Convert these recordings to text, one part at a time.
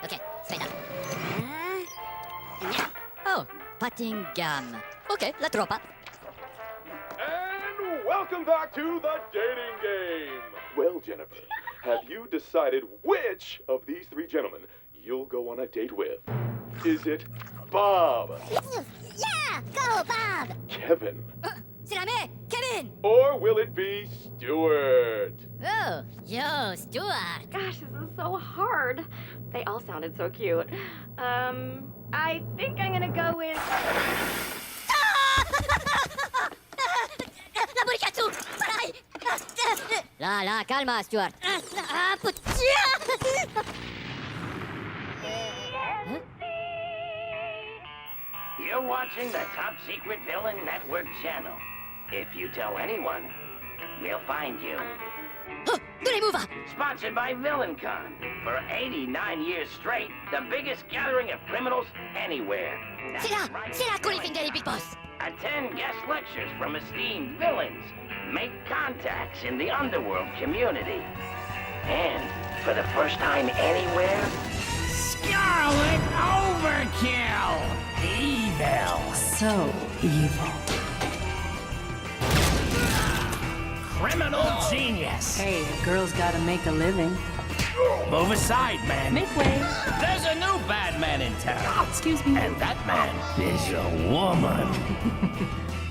ok. Aspetta. Oh, patting gum. Ok, la troppa. And welcome back to the dating game. Well, Jennifer, have you decided which of these three gentlemen you'll go on a date with? Is it Bob? Yeah, go, Bob. Kevin? C'est la me, Kevin! Or will it be Stuart? Oh, yo, Stuart. Gosh, this is so hard. They all sounded so cute. I think I'm gonna go with... La Burikatsu! Parai! La, calma, Stuart. You're watching the Top Secret Villain Network channel. If you tell anyone, we'll find you. Sponsored by VillainCon. For 89 years straight, the biggest gathering of criminals anywhere. C'est là qu'on les fait les big boss. Attend guest lectures from esteemed villains. Make contacts in the underworld community. And, for the first time anywhere, Scarlet Overkill! Evil! So evil. Criminal genius! Hey, a girl's gotta make a living. Move aside, man. Make way. There's a new bad man in town. Excuse me. And that man is a woman.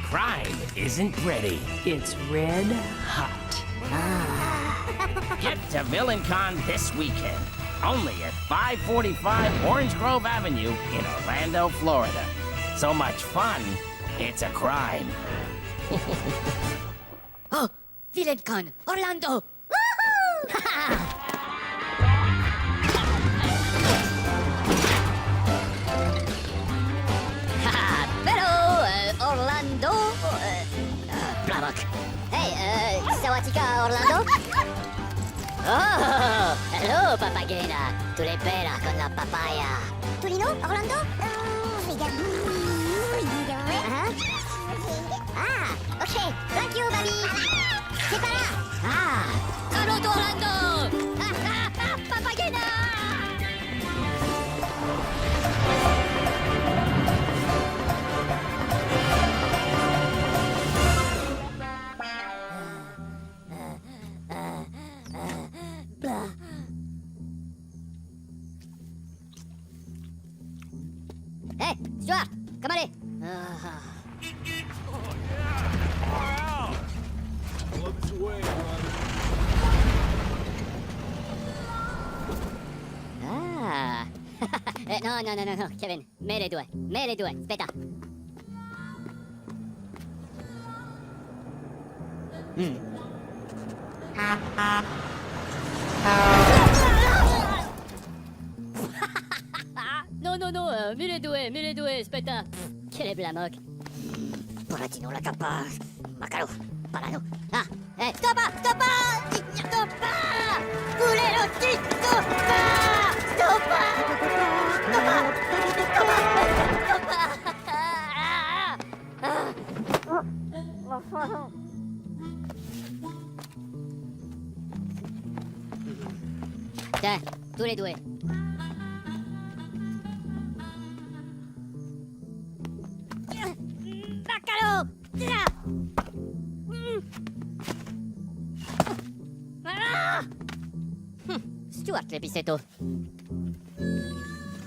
Crime isn't pretty. It's red hot. Get to VillainCon this weekend. Only at 545 Orange Grove Avenue in Orlando, Florida. So much fun, it's a crime. Oh, VillainCon, Orlando. Pero, Orlando... Blavok. Hey, Sawatika, Orlando? Oh, hello, papagena. Tu le pera con la papaya. Torino, Orlando? Ah, ok. Thank you, baby. C'est pas là. Ah, hello to Orlando. Papagena. Hey, Stuart, come on in. Ah. No, Kevin. Me le due. Aspetta. No, me le due, aspetta. Che le blamok. Poratino la capa. Macaro, parano. Ah, stoppa! Culero, stoppa! Dai, tu le due. Baccalo! Stuart lepiseto.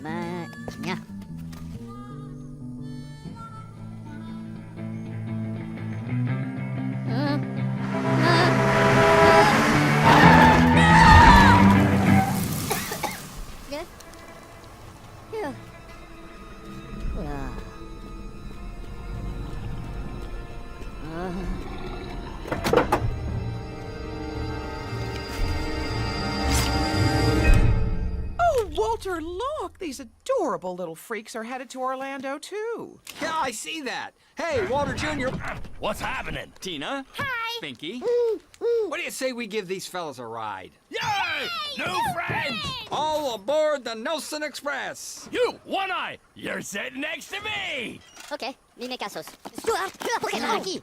Magna. Walter, look! These adorable little freaks are headed to Orlando, too. Yeah, I see that. Hey, Walter Jr. What's happening? Tina. Hi. Binky. What do you say we give these fellas a ride? Yay! New friends! All aboard the Nelson Express! You, One Eye! You're sitting next to me! Ok, mi me casos. Stuart, la Pokémon aquí.